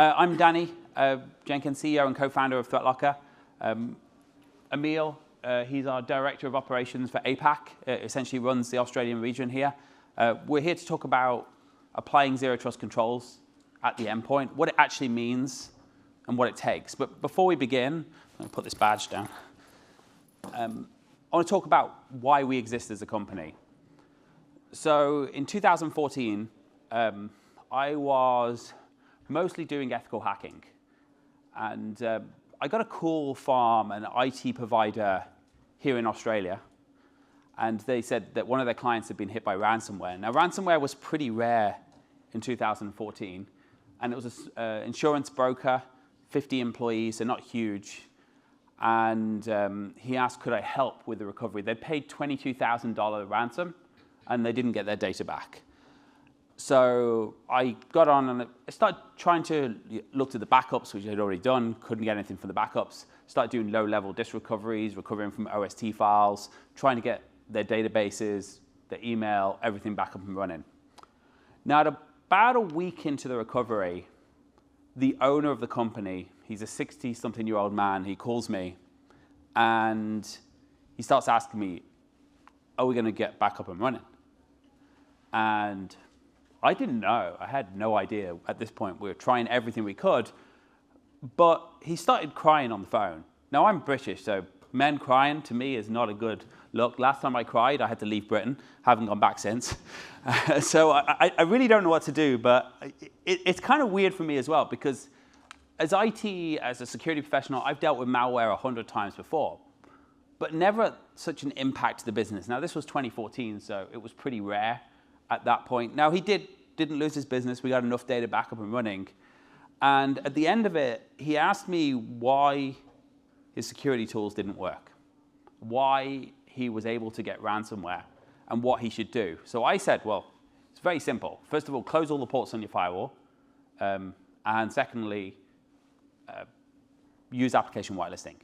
I'm Danny Jenkins, CEO and co-founder of ThreatLocker. Emil, he's our Director of Operations for APAC, essentially runs the Australian region here. We're here to talk about applying zero trust controls at the endpoint, what it actually means and what it takes. But before we begin, I'm going to put this badge down. I want to talk about why we exist as a company. So in 2014, I was mostly doing ethical hacking. And I got a call from an IT provider here in Australia. And they said that one of their clients had been hit by ransomware. Now, ransomware was pretty rare in 2014. And it was an insurance broker, 50 employees, so not huge. And he asked, could I help with the recovery? They'd paid $22,000 ransom, and they didn't get their data back. So I got on and I started trying to look to the backups, which I had already done, couldn't get anything from the backups. Started doing low-level disk recoveries, recovering from OST files, trying to get their databases, their email, everything back up and running. Now, at about a week into the recovery, the owner of the company, he's a 60-something-year-old man, he calls me, and he starts asking me, are we going to get back up and running? And I didn't know. I had no idea at this point. We were trying everything we could. But he started crying on the phone. Now, I'm British, so men crying to me is not a good look. Last time I cried, I had to leave Britain. Haven't gone back since. So I really don't know what to do. But it's kind of weird for me as well, because as IT, as a security professional, I've dealt with malware 100 times before, but never such an impact to the business. Now, this was 2014, so it was pretty rare at that point. Now, he didn't lose his business. We got enough data back up and running. And at the end of it, he asked me why his security tools didn't work, why he was able to get ransomware, and what he should do. So I said, well, it's very simple. First of all, close all the ports on your firewall. And secondly, use application whitelisting.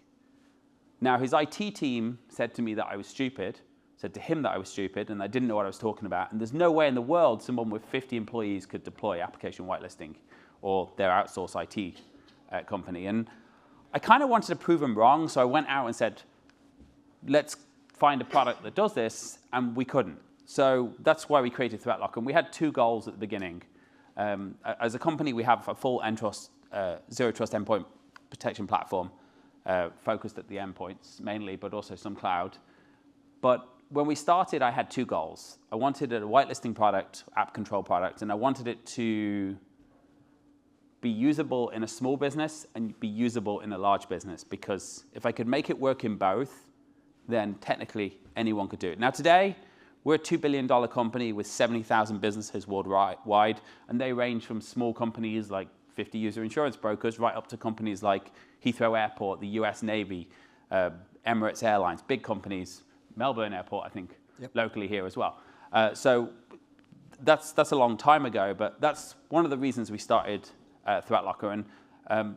Now, his IT team said to me that I was stupid, said to him that I was stupid and I didn't know what I was talking about. And there's no way in the world someone with 50 employees could deploy application whitelisting or their outsourced IT company. And I kind of wanted to prove him wrong, so I went out and said, let's find a product that does this, and we couldn't. So that's why we created ThreatLocker. And we had two goals at the beginning. As a company, we have a full zero trust endpoint protection platform focused at the endpoints mainly, but also some cloud. But when we started, I had two goals. I wanted a whitelisting product, app control product, and I wanted it to be usable in a small business and be usable in a large business, because if I could make it work in both, then technically anyone could do it. Now today, we're a $2 billion company with 70,000 businesses worldwide, and they range from small companies like 50 user insurance brokers right up to companies like Heathrow Airport, the US Navy, Emirates Airlines, big companies, Melbourne Airport, I think, locally here as well. So that's a long time ago, but that's one of the reasons we started ThreatLocker. And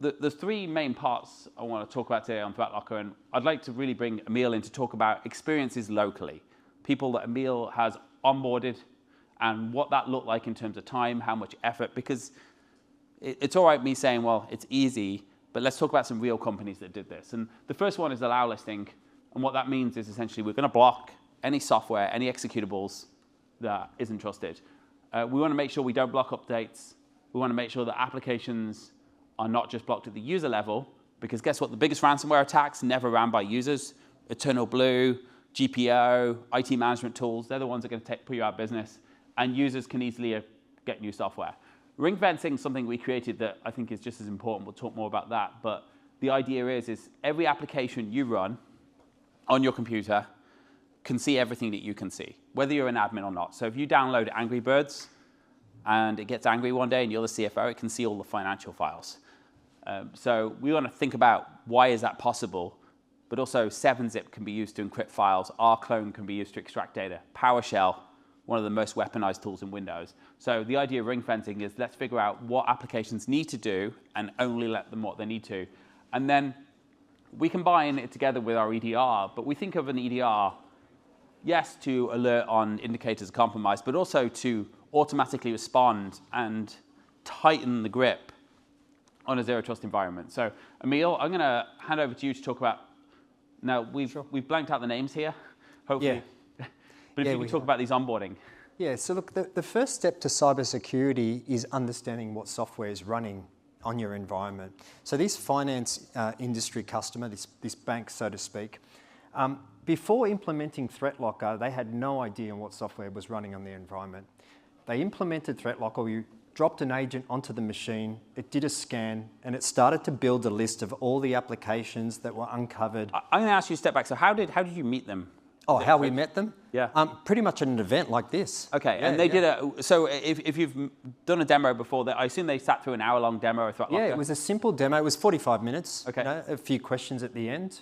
the three main parts I want to talk about today on ThreatLocker, and I'd like to really bring Emil in to talk about experiences locally, people that Emil has onboarded and what that looked like in terms of time, how much effort, because it's all right me saying, well, it's easy, but let's talk about some real companies that did this. And the first one is allow listing. And what that means is essentially we're going to block any software, any executables that isn't trusted. We want to make sure we don't block updates. We want to make sure that applications are not just blocked at the user level, because guess what? The biggest ransomware attacks never ran by users. Eternal Blue, GPO, IT management tools, they're the ones that are going to put you out of business. And users can easily get new software. Ring fencing is something we created that I think is just as important. We'll talk more about that. But the idea is every application you run on your computer can see everything that you can see, whether you're an admin or not. So if you download Angry Birds and it gets angry one day and you're the CFO, it can see all the financial files. So we want to think about why is that possible, but also 7-zip can be used to encrypt files. rclone can be used to extract data. PowerShell, one of the most weaponized tools in Windows. So the idea of ring fencing is let's figure out what applications need to do and only let them what they need to. And then we combine it together with our EDR, but we think of an EDR, yes, to alert on indicators of compromise, but also to automatically respond and tighten the grip on a zero trust environment. So Emil, I'm going to hand over to you to talk about, now we've blanked out the names here, hopefully. Yeah. But if you can talk about these onboarding. Yeah, so look, the first step to cybersecurity is understanding what software is running on your environment. So this finance industry customer, this bank, so to speak, before implementing ThreatLocker, they had no idea what software was running on their environment. They implemented ThreatLocker, you dropped an agent onto the machine, it did a scan, and it started to build a list of all the applications that were uncovered. I'm going to ask you to step back. So how did you meet them? Oh, how we met them? Yeah. Pretty much at an event like this. Okay, and they did so if you've done a demo before, I assume they sat through an hour-long demo of ThreatLocker? Yeah, it was a simple demo. It was 45 minutes. Okay. A few questions at the end.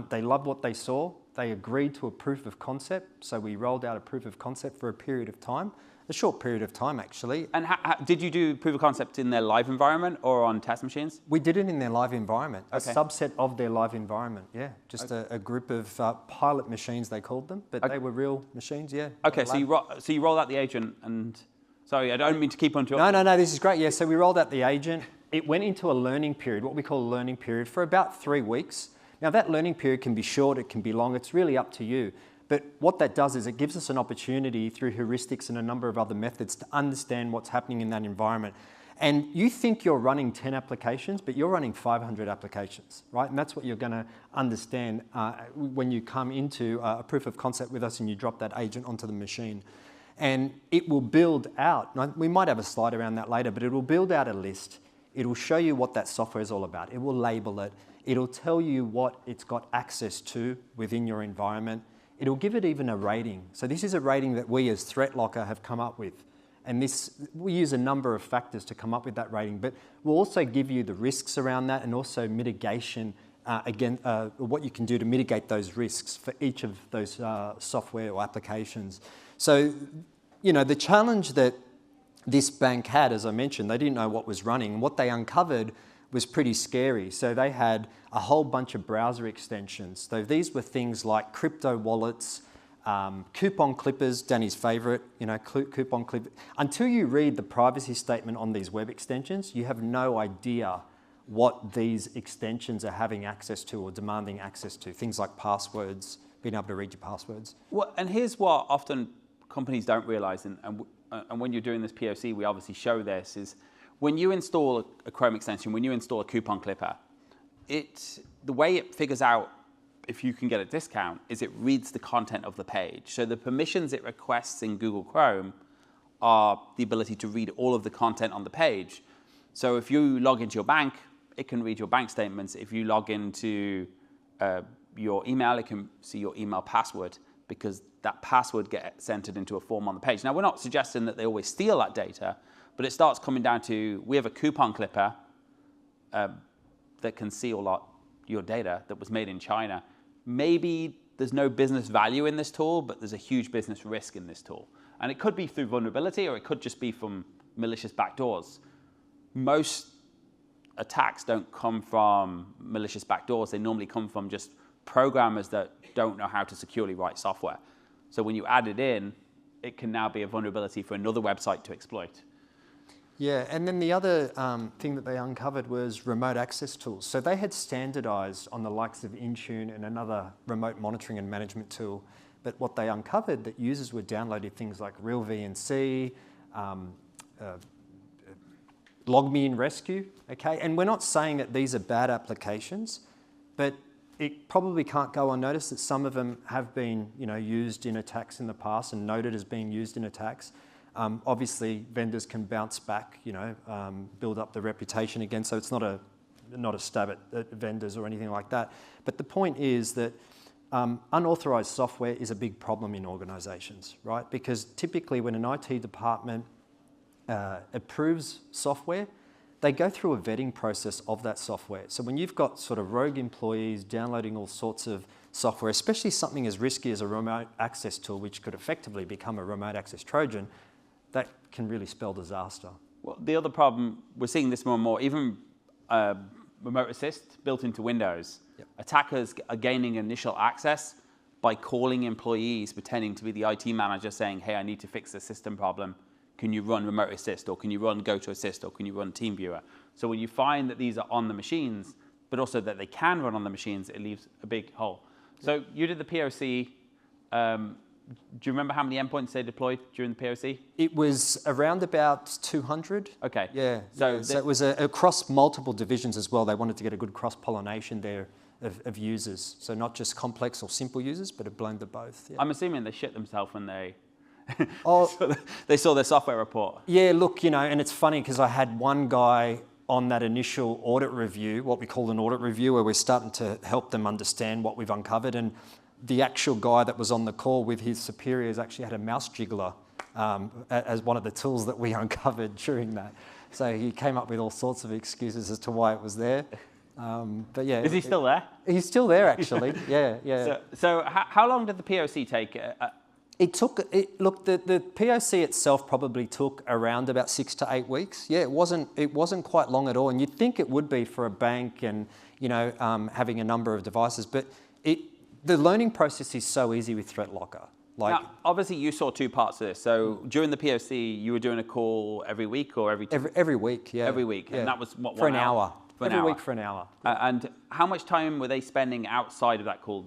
They loved what they saw. They agreed to a proof of concept. So we rolled out a proof of concept for a period of time. A short period of time, actually. And did you do proof of concept in their live environment or on test machines? We did it in their live environment, okay. A subset of their live environment, yeah. Just a group of pilot machines, they called them, but they were real machines, yeah. Okay, so you rolled out the agent and, sorry, I don't mean to keep on to No, this is great, yeah. So we rolled out the agent. It went into a learning period, what we call a learning period, for about 3 weeks. Now that learning period can be short, it can be long, it's really up to you. But what that does is it gives us an opportunity through heuristics and a number of other methods to understand what's happening in that environment. And you think you're running 10 applications, but you're running 500 applications, right? And that's what you're going to understand when you come into a proof of concept with us and you drop that agent onto the machine. And it will build out, we might have a slide around that later, but it will build out a list. It will show you what that software is all about. It will label it. It'll tell you what it's got access to within your environment. It'll give it even a rating. So this is a rating that we as ThreatLocker have come up with. And we use a number of factors to come up with that rating, but we'll also give you the risks around that and also mitigation, what you can do to mitigate those risks for each of those software or applications. So, the challenge that this bank had, as I mentioned, they didn't know what was running. And what they uncovered was pretty scary. So they had a whole bunch of browser extensions. So these were things like crypto wallets, coupon clippers, Danny's favorite, coupon clip. Until you read the privacy statement on these web extensions, you have no idea what these extensions are having access to or demanding access to. Things like passwords, being able to read your passwords. Well, and here's what often companies don't realize, and when you're doing this POC, we obviously show this, is when you install a Chrome extension, when you install a coupon clipper, the way it figures out if you can get a discount is it reads the content of the page. So the permissions it requests in Google Chrome are the ability to read all of the content on the page. So if you log into your bank, it can read your bank statements. If you log into your email, it can see your email password because that password gets entered into a form on the page. Now, we're not suggesting that they always steal that data, but it starts coming down to, we have a coupon clipper that can see your data that was made in China. Maybe there's no business value in this tool, but there's a huge business risk in this tool. And it could be through vulnerability, or it could just be from malicious backdoors. Most attacks don't come from malicious backdoors. They normally come from just programmers that don't know how to securely write software. So when you add it in, it can now be a vulnerability for another website to exploit. Yeah, and then the other thing that they uncovered was remote access tools. So they had standardized on the likes of Intune and another remote monitoring and management tool. But what they uncovered, that users were downloading things like Real VNC, LogMe and Rescue, okay? And we're not saying that these are bad applications, but it probably can't go unnoticed that some of them have been, used in attacks in the past and noted as being used in attacks. Obviously, vendors can bounce back, build up the reputation again. So it's not a stab at vendors or anything like that. But the point is that unauthorized software is a big problem in organizations, right? Because typically when an IT department approves software, they go through a vetting process of that software. So when you've got sort of rogue employees downloading all sorts of software, especially something as risky as a remote access tool, which could effectively become a remote access Trojan, that can really spell disaster. Well, the other problem, we're seeing this more and more, even remote assist built into Windows. Yep. Attackers are gaining initial access by calling employees, pretending to be the IT manager, saying, hey, I need to fix a system problem. can you run remote assist, or can you run go to assist, or can you run TeamViewer? So when you find that these are on the machines, but also that they can run on the machines, it leaves a big hole. So you did the POC. Do you remember how many endpoints they deployed during the POC? It was around about 200. Okay. Yeah. So it was across multiple divisions as well. They wanted to get a good cross-pollination there of users. So not just complex or simple users, but a blend of both. Yeah. I'm assuming they shit themselves when they Oh, they saw their software report. yeah, look, and it's funny because I had one guy on that initial audit review, what we call an audit review, where we're starting to help them understand what we've uncovered. And the actual guy that was on the call with his superiors actually had a mouse jiggler as one of the tools that we uncovered during that. So he came up with all sorts of excuses as to why it was there. But yeah. Is he still there? He's still there, actually. Yeah. So how long did the POC take? Look, the POC itself probably took around about 6 to 8 weeks. Yeah, it wasn't quite long at all. And you'd think it would be for a bank and, having a number of devices. But the learning process is so easy with ThreatLocker. Now, obviously, you saw two parts of this. So during the POC, you were doing a call every week or every every week, yeah. Every week, yeah. And that was what, for an hour. For an every hour. week for an hour. And how much time were they spending outside of that call,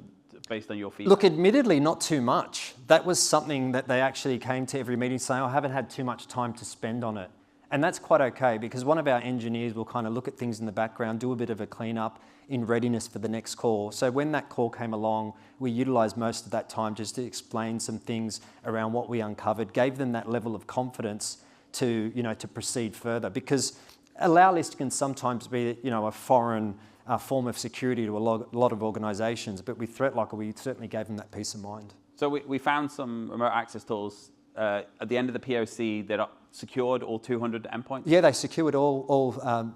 based on your feedback? Look, admittedly, not too much. That was something that they actually came to every meeting saying, I haven't had too much time to spend on it. And that's quite okay, because one of our engineers will kind of look at things in the background, do a bit of a cleanup in readiness for the next call. So when that call came along, we utilised most of that time just to explain some things around what we uncovered, gave them that level of confidence to proceed further. Because allow list can sometimes be, a foreign form of security to a lot of organisations, but with ThreatLocker, we certainly gave them that peace of mind. So we found some remote access tools at the end of the POC that secured all 200 endpoints? Yeah, they secured all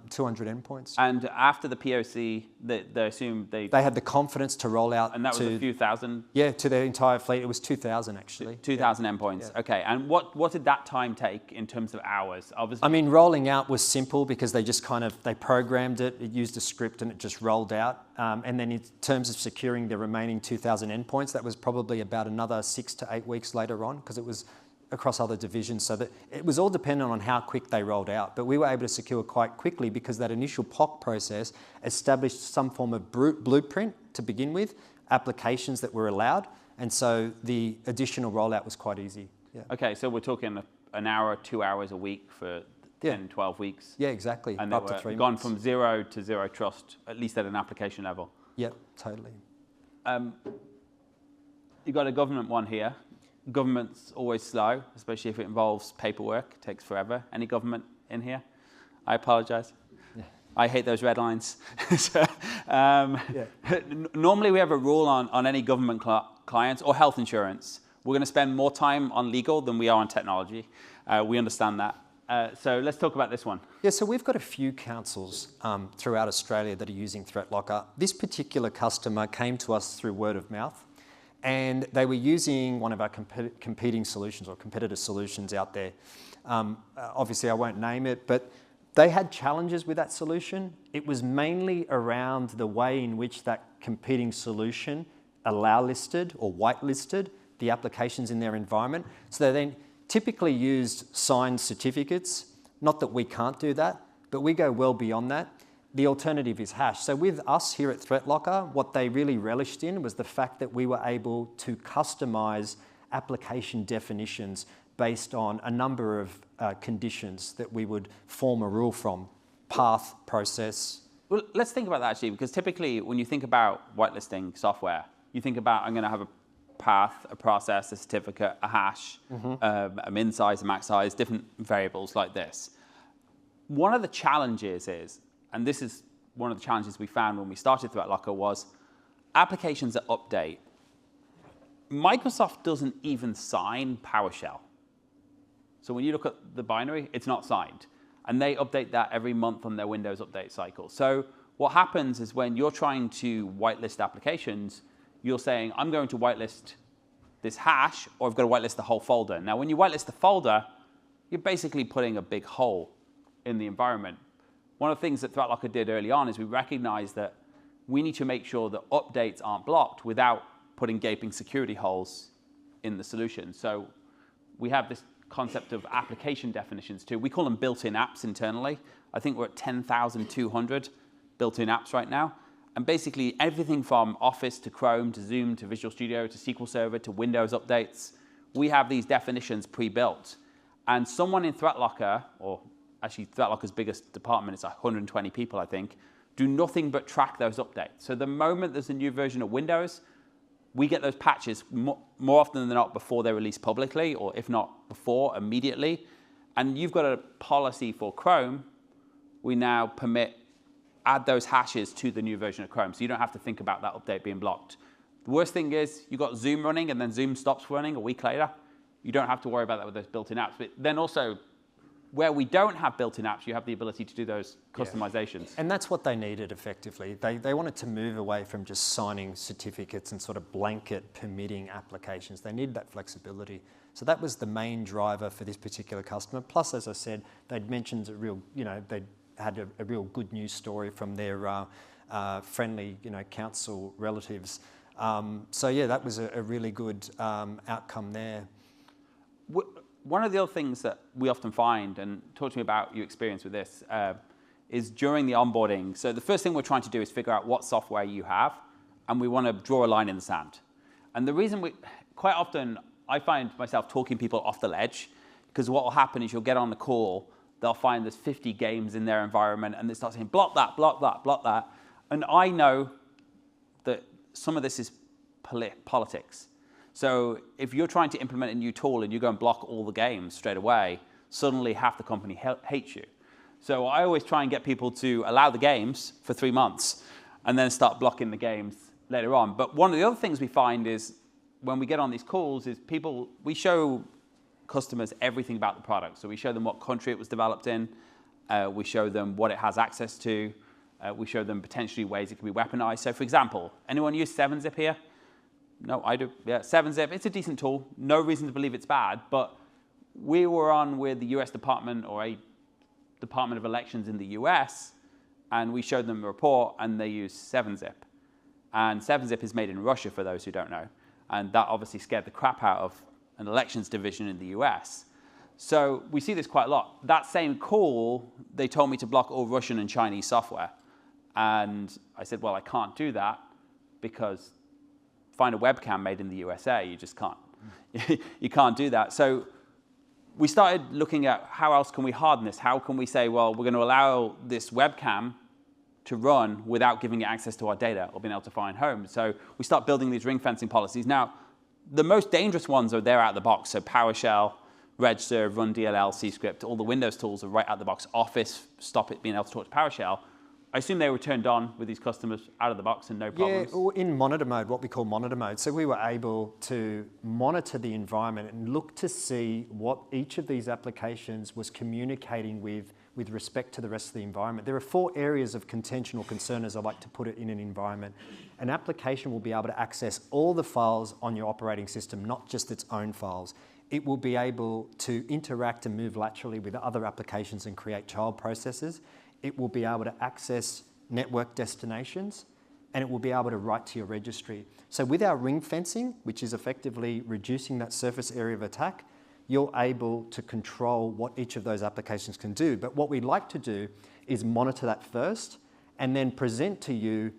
200 endpoints. And after the POC, they assumed they had the confidence to roll out. And that was a few thousand? Yeah, to their entire fleet. It was 2,000 actually. 2,000 endpoints. Yeah. Okay. And what did that time take in terms of hours? Obviously, I mean, rolling out was simple because they just they programmed it. It used a script and it just rolled out. And then in terms of securing the remaining 2,000 endpoints, that was probably about another 6 to 8 weeks later on, because it was across other divisions, so that it was all dependent on how quick they rolled out. But we were able to secure quite quickly because that initial POC process established some form of blueprint to begin with, applications that were allowed, and so the additional rollout was quite easy. Yeah. Okay, so we're talking an hour, 2 hours a week for 10, 12 weeks. Yeah, exactly. And up to 3 months. Gone from zero to zero trust, at least at an application level. Yep, totally. You've got a government one here. Government's always slow, especially if it involves paperwork. It takes forever. Any government in here? I apologize. Yeah. I hate those red lines. So, normally we have a rule on any government clients or health insurance. We're going to spend more time on legal than we are on technology. We understand that. So let's talk about this one. Yeah, so we've got a few councils throughout Australia that are using ThreatLocker. This particular customer came to us through word of mouth, and they were using one of our competing solutions or competitor solutions out there. Obviously, I won't name it, but they had challenges with that solution. It was mainly around the way in which that competing solution allow listed or whitelisted the applications in their environment. So they then typically used signed certificates. Not that we can't do that, but we go well beyond that. The alternative is hash. So with us here at ThreatLocker, what they really relished in was the fact that we were able to customize application definitions based on a number of conditions that we would form a rule from: path, process. Well, let's think about that actually, because typically when you think about whitelisting software, you think about, I'm going to have a path, a process, a certificate, a hash, a min size, a max size, different variables like this. One of the challenges is, and this is one of the challenges we found when we started ThreatLocker, was applications that update. Microsoft doesn't even sign PowerShell. So when you look at the binary, it's not signed. And they update that every month on their Windows update cycle. So what happens is when you're trying to whitelist applications, you're saying, I'm going to whitelist this hash, or I've got to whitelist the whole folder. Now, when you whitelist the folder, you're basically putting a big hole in the environment. One of the things that ThreatLocker did early on is we recognized that we need to make sure that updates aren't blocked without putting gaping security holes in the solution. So we have this concept of application definitions too. We call them built-in apps internally. I think we're at 10,200 built-in apps right now. And basically everything from Office to Chrome to Zoom to Visual Studio to SQL Server to Windows updates, we have these definitions pre-built. And someone in ThreatLocker, or actually ThreatLocker's biggest department is 120 people, I think, do nothing but track those updates. So the moment there's a new version of Windows, we get those patches more often than not before they're released publicly, or if not before, immediately. And you've got a policy for Chrome. We now add those hashes to the new version of Chrome, so you don't have to think about that update being blocked. The worst thing is you've got Zoom running and then Zoom stops running a week later. You don't have to worry about that with those built-in apps. But then also, where we don't have built-in apps, you have the ability to do those customizations. Yeah. And that's what they needed effectively. They wanted to move away from just signing certificates and sort of blanket permitting applications. They needed that flexibility. So that was the main driver for this particular customer. Plus, as I said, they'd mentioned they'd had a real good news story from their friendly, council relatives. So yeah, that was a really good outcome there. One of the other things that we often find, and talk to me about your experience with this, is during the onboarding. So the first thing we're trying to do is figure out what software you have, and we want to draw a line in the sand. And the reason quite often, I find myself talking people off the ledge, because what will happen is you'll get on the call, they'll find there's 50 games in their environment, and they start saying, block that, block that, block that. And I know that some of this is politics. So if you're trying to implement a new tool and you go and block all the games straight away, suddenly half the company hates you. So I always try and get people to allow the games for 3 months and then start blocking the games later on. But one of the other things we find is when we get on these calls is we show customers everything about the product. So we show them what country it was developed in. We show them what it has access to. We show them potentially ways it can be weaponized. So for example, anyone use 7-Zip here? No, I do. Yeah, 7-Zip, it's a decent tool. No reason to believe it's bad, but we were on with the US Department or a Department of Elections in the US, and we showed them a report, and they used 7-Zip. And 7-Zip is made in Russia, for those who don't know. And that obviously scared the crap out of an elections division in the US. So we see this quite a lot. That same call, they told me to block all Russian and Chinese software. And I said, well, I can't do that because find a webcam made in the USA, you just can't. You can't do that. So we started looking at how else can we harden this? How can we say, well, we're going to allow this webcam to run without giving it access to our data or being able to find home? So we start building these ring fencing policies. Now, the most dangerous ones are there out of the box. So PowerShell, RegServe, RunDLL, CScript, all the Windows tools are right out of the box. Office, stop it being able to talk to PowerShell. I assume they were turned on with these customers out of the box and no problems. Yeah, in monitor mode, what we call monitor mode. So we were able to monitor the environment and look to see what each of these applications was communicating with respect to the rest of the environment. There are 4 areas of contention or concern, as I like to put it, in an environment. An application will be able to access all the files on your operating system, not just its own files. It will be able to interact and move laterally with other applications and create child processes. It will be able to access network destinations, and it will be able to write to your registry. So with our ring fencing, which is effectively reducing that surface area of attack, you're able to control what each of those applications can do. But what we'd like to do is monitor that first and then present to you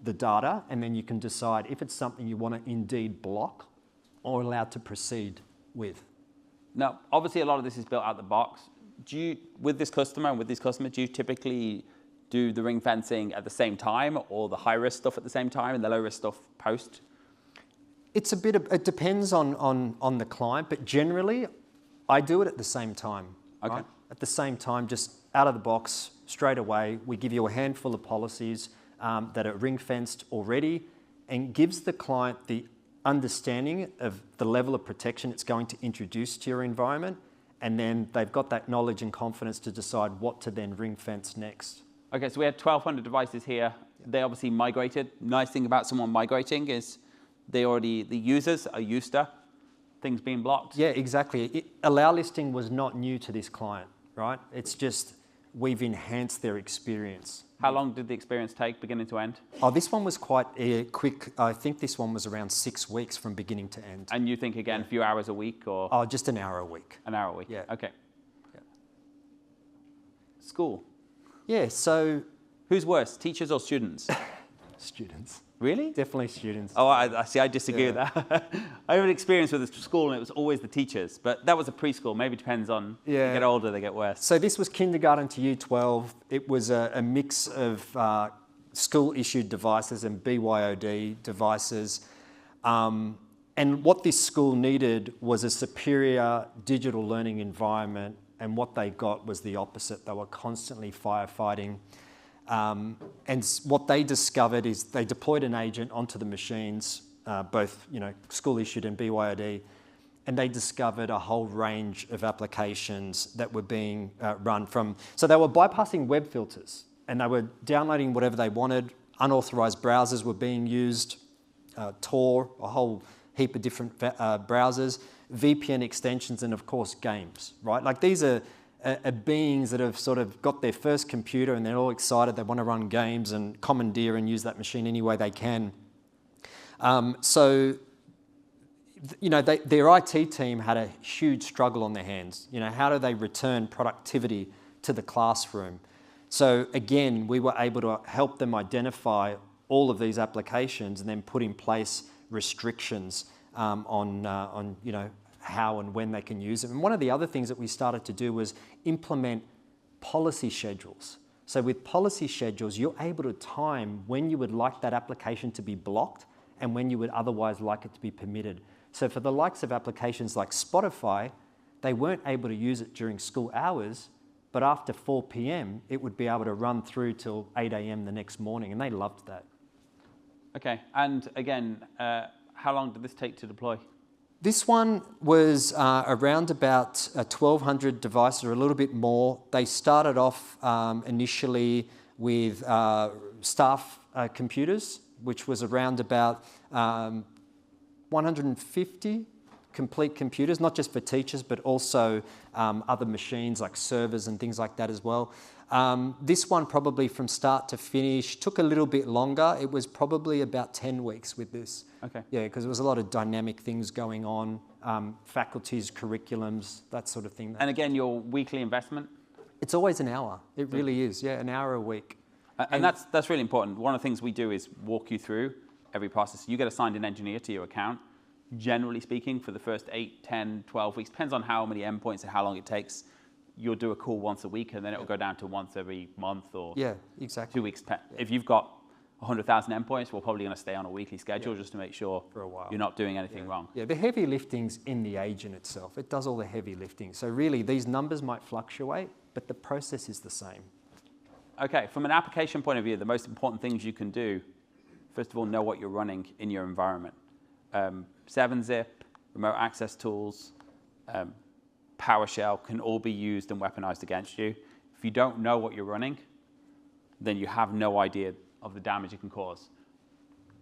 the data, and then you can decide if it's something you want to indeed block or allow to proceed with. Now, obviously a lot of this is built out of the box. With this customer and with these customers, do you typically do the ring fencing at the same time or the high-risk stuff at the same time and the low-risk stuff post? It depends on the client, but generally I do it at the same time. Okay. Right? At the same time, just out of the box, straight away, we give you a handful of policies that are ring-fenced already and gives the client the understanding of the level of protection it's going to introduce to your environment, and then they've got that knowledge and confidence to decide what to then ring fence next. Okay, so we had 1,200 devices here. They obviously migrated. Nice thing about someone migrating is the users are used to things being blocked. Yeah, exactly. Allow listing was not new to this client, right? It's just we've enhanced their experience. How long did the experience take, beginning to end? Oh, this one was quite quick. I think this one was around 6 weeks from beginning to end. And you think, again, a few hours a week or? Oh, just an hour a week. An hour a week? Yeah. Okay. Yeah. School. Yeah, so... Who's worse, teachers or students? Students. Really? Definitely students. Oh, I see, I disagree with that. I have an experience with a school and it was always the teachers, but that was a preschool. Maybe it depends on, they get older, they get worse. So this was kindergarten to year 12. It was a mix of school-issued devices and BYOD devices. And what this school needed was a superior digital learning environment, and what they got was the opposite. They were constantly firefighting. And what they discovered is they deployed an agent onto the machines, both school issued and BYOD, and they discovered a whole range of applications that were being run from. So they were bypassing web filters, and they were downloading whatever they wanted. Unauthorized browsers were being used, Tor, a whole heap of different browsers, VPN extensions, and of course games. Right? Like these are beings that have sort of got their first computer and they're all excited, they want to run games and commandeer and use that machine any way they can. Their IT team had a huge struggle on their hands. How do they return productivity to the classroom? So again, we were able to help them identify all of these applications and then put in place restrictions on how and when they can use them. And one of the other things that we started to do was implement policy schedules. So with policy schedules, you're able to time when you would like that application to be blocked and when you would otherwise like it to be permitted. So for the likes of applications like Spotify, they weren't able to use it during school hours, but after 4 p.m., it would be able to run through till 8 a.m. the next morning, and they loved that. Okay, and again, how long did this take to deploy? This one was around about 1,200 devices, or a little bit more. They started off initially with staff computers, which was around about 150 complete computers, not just for teachers, but also other machines like servers and things like that as well. This one probably from start to finish took a little bit longer. It was probably about 10 weeks with this. Okay. Yeah, because there was a lot of dynamic things going on, faculties, curriculums, that sort of thing. And again, your weekly investment? It's always an hour. It really is, yeah, an hour a week. And that's really important. One of the things we do is walk you through every process. You get assigned an engineer to your account. Generally speaking, for the first 8, 10, 12 weeks, depends on how many endpoints and how long it takes. You'll do a call once a week, and then it will go down to once every month or 2 weeks. If you've got 100,000 endpoints, we're probably going to stay on a weekly schedule just to make sure for a while you're not doing anything wrong. Yeah, the heavy lifting's in the agent itself. It does all the heavy lifting. So really, these numbers might fluctuate, but the process is the same. Okay, from an application point of view, the most important things you can do, first of all, know what you're running in your environment. 7-zip, remote access tools, PowerShell can all be used and weaponized against you. If you don't know what you're running, then you have no idea of the damage it can cause.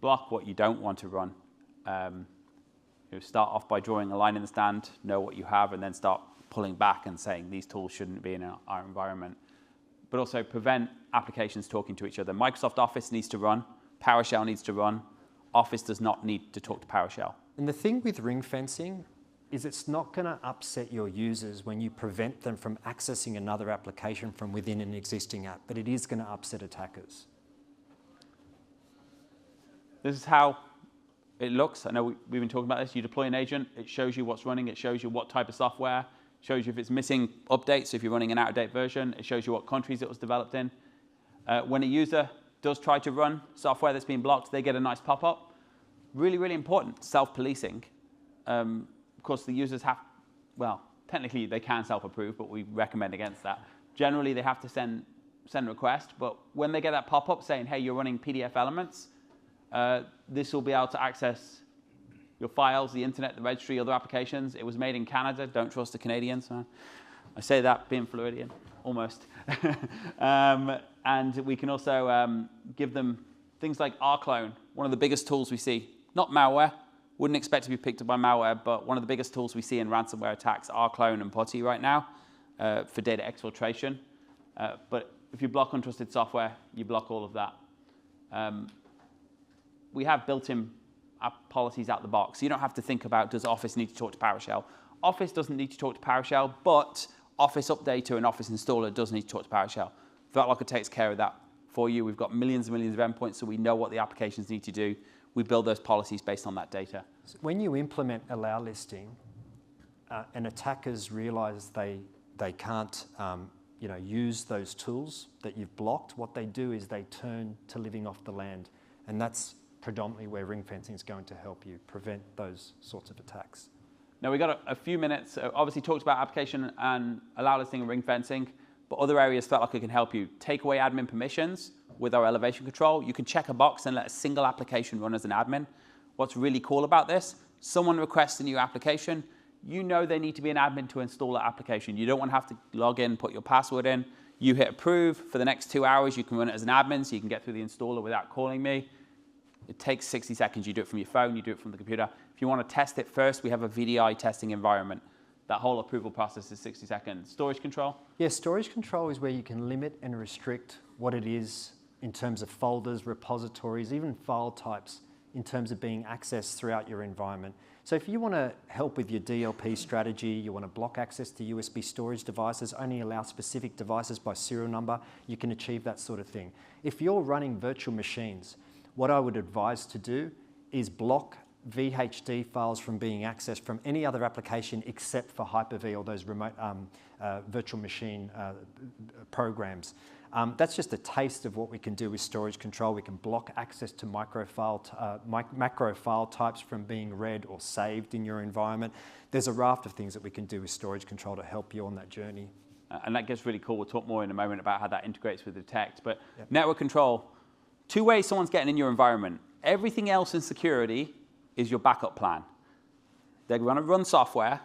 Block what you don't want to run. Start off by drawing a line in the sand, know what you have, and then start pulling back and saying these tools shouldn't be in our environment. But also prevent applications talking to each other. Microsoft Office needs to run. PowerShell needs to run. Office does not need to talk to PowerShell. And the thing with ring fencing is it's not going to upset your users when you prevent them from accessing another application from within an existing app, but it is going to upset attackers. This is how it looks. I know we've been talking about this. You deploy an agent, it shows you what's running, it shows you what type of software, shows you if it's missing updates, if you're running an out-of-date version, it shows you what countries it was developed in. When a user does try to run software that's been blocked, they get a nice pop-up. Really, really important, self-policing. Of course, the users have, well, technically they can self-approve, but we recommend against that. Generally, they have to send a request, but when they get that pop-up saying, hey, you're running PDF elements, this will be able to access your files, the internet, the registry, other applications. It was made in Canada. Don't trust the Canadians. I say that being Floridian, almost. And we can also give them things like rclone, one of the biggest tools we see. Not malware. Wouldn't expect to be picked up by malware, but one of the biggest tools we see in ransomware attacks are rclone and putty right now for data exfiltration. But if you block untrusted software, you block all of that. We have built-in policies out the box. So you don't have to think about, does Office need to talk to PowerShell? Office doesn't need to talk to PowerShell, but Office Updater and Office Installer does need to talk to PowerShell. ThreatLocker takes care of that for you. We've got millions and millions of endpoints, so we know what the applications need to do. We build those policies based on that data. So when you implement allow listing, and attackers realize they can't use those tools that you've blocked, what they do is they turn to living off the land. And that's predominantly where ring fencing is going to help you prevent those sorts of attacks. Now, we've got a few minutes. Obviously, talked about application and allow listing and ring fencing, but other areas ThreatLocker can help you. Take away admin permissions with our elevation control. You can check a box and let a single application run as an admin. What's really cool about this, someone requests a new application, you know they need to be an admin to install that application. You don't want to have to log in, put your password in. You hit approve. For the next 2 hours, you can run it as an admin, so you can get through the installer without calling me. It takes 60 seconds. You do it from your phone. You do it from the computer. If you want to test it first, we have a VDI testing environment. That whole approval process is 60 seconds. Storage control? Yeah, storage control is where you can limit and restrict what it is in terms of folders, repositories, even file types in terms of being accessed throughout your environment. So if you want to help with your DLP strategy, you want to block access to USB storage devices, only allow specific devices by serial number, you can achieve that sort of thing. If you're running virtual machines, what I would advise to do is block VHD files from being accessed from any other application except for Hyper-V or those remote virtual machine programs. That's just a taste of what we can do with storage control. We can block access to macro file types from being read or saved in your environment. There's a raft of things that we can do with storage control to help you on that journey. And that gets really cool. We'll talk more in a moment about how that integrates with Detect. But yep. Network control, 2 ways someone's getting in your environment. Everything else in security is your backup plan. They're going to run software,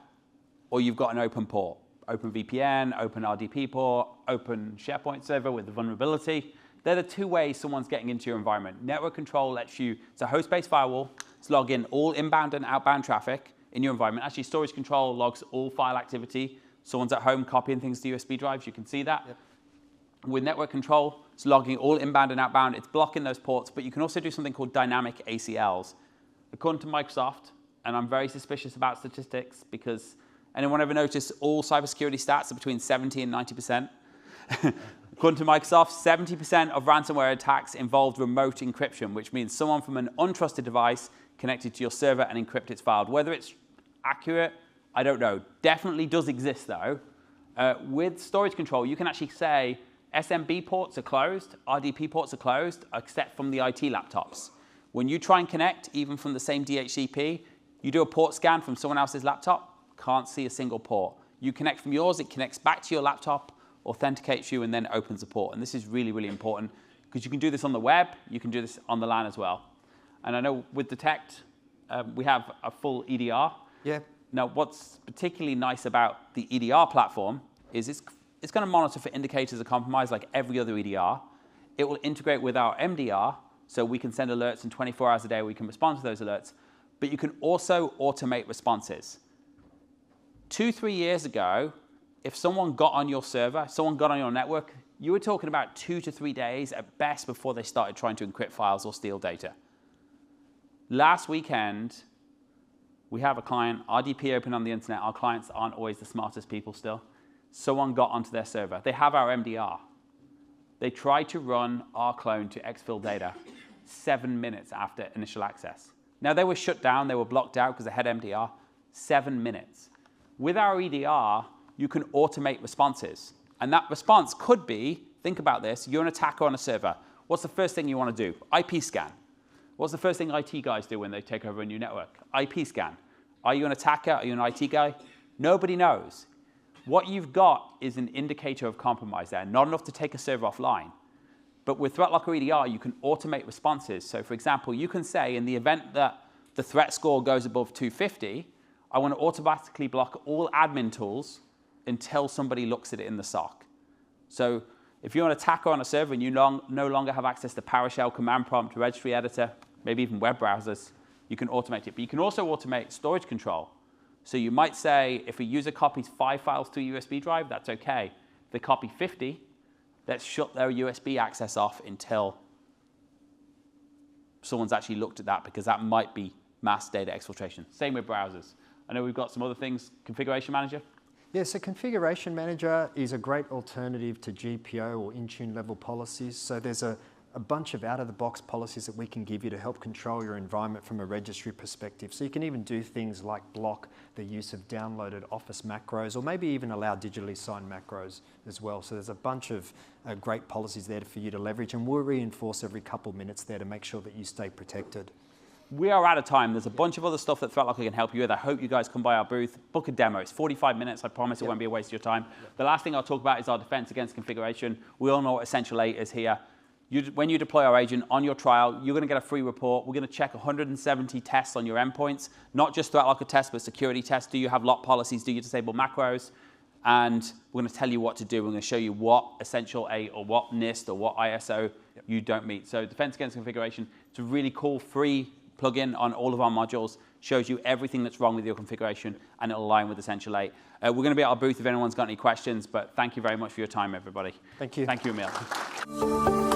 or you've got an open port. Open VPN, open RDP port, open SharePoint server with the vulnerability. They're the 2 ways someone's getting into your environment. Network control lets you, it's a host-based firewall, it's log in all inbound and outbound traffic in your environment. Actually, storage control logs all file activity. Someone's at home copying things to USB drives, you can see that. Yep. With network control, it's logging all inbound and outbound. It's blocking those ports, but you can also do something called dynamic ACLs. According to Microsoft, and I'm very suspicious about statistics because anyone ever notice all cybersecurity stats are between 70 and 90%? According to Microsoft, 70% of ransomware attacks involved remote encryption, which means someone from an untrusted device connected to your server and encrypt its file. Whether it's accurate, I don't know. Definitely does exist, though. With storage control, you can actually say SMB ports are closed, RDP ports are closed, except from the IT laptops. When you try and connect, even from the same DHCP, you do a port scan from someone else's laptop, can't see a single port. You connect from yours, it connects back to your laptop, authenticates you, and then opens the port. And this is really, really important because you can do this on the web, you can do this on the LAN as well. And I know with Detect, we have a full EDR. Yeah. Now, what's particularly nice about the EDR platform is it's going to monitor for indicators of compromise like every other EDR. It will integrate with our MDR, so we can send alerts, and 24 hours a day we can respond to those alerts. But you can also automate responses. 2-3 years ago, if someone got on your server, someone got on your network, you were talking about 2 to 3 days at best before they started trying to encrypt files or steal data. Last weekend, we have a client, RDP open on the internet. Our clients aren't always the smartest people still. Someone got onto their server. They have our MDR. They tried to run our clone to exfil data 7 minutes after initial access. Now, they were shut down. They were blocked out because they had MDR. 7 minutes. With our EDR, you can automate responses. And that response could be, think about this, you're an attacker on a server. What's the first thing you want to do? IP scan. What's the first thing IT guys do when they take over a new network? IP scan. Are you an attacker? Are you an IT guy? Nobody knows. What you've got is an indicator of compromise there, not enough to take a server offline. But with ThreatLocker EDR, you can automate responses. So for example, you can say in the event that the threat score goes above 250, I want to automatically block all admin tools until somebody looks at it in the SOC. So if you're an attacker on a server and you no longer have access to PowerShell, command prompt, registry editor, maybe even web browsers, you can automate it. But you can also automate storage control. So you might say, if a user copies 5 files to a USB drive, that's OK. If they copy 50, let's shut their USB access off until someone's actually looked at that, because that might be mass data exfiltration. Same with browsers. I know we've got some other things. Configuration Manager. Yeah, so Configuration Manager is a great alternative to GPO or Intune level policies. So there's a bunch of out-of-the-box policies that we can give you to help control your environment from a registry perspective. So you can even do things like block the use of downloaded Office macros, or maybe even allow digitally signed macros as well. So there's a bunch of great policies there for you to leverage, and we'll reinforce every couple minutes there to make sure that you stay protected. We are out of time. There's a bunch of other stuff that Threat Locker can help you with. I hope you guys come by our booth, book a demo. It's 45 minutes. I promise it won't be a waste of your time. The last thing I'll talk about is our defense against configuration. We all know what Essential 8 is here. When you deploy our agent on your trial, you're going to get a free report. We're going to check 170 tests on your endpoints, not just Threat Locker tests, but security tests. Do you have lock policies? Do you disable macros? And we're going to tell you what to do. We're going to show you what Essential 8 or what NIST or what ISO you don't meet. So defense against configuration, it's a really cool free plugin on all of our modules, shows you everything that's wrong with your configuration, and it'll align with Essential 8. We're going to be at our booth if anyone's got any questions, but thank you very much for your time, everybody. Thank you. Thank you, Emil.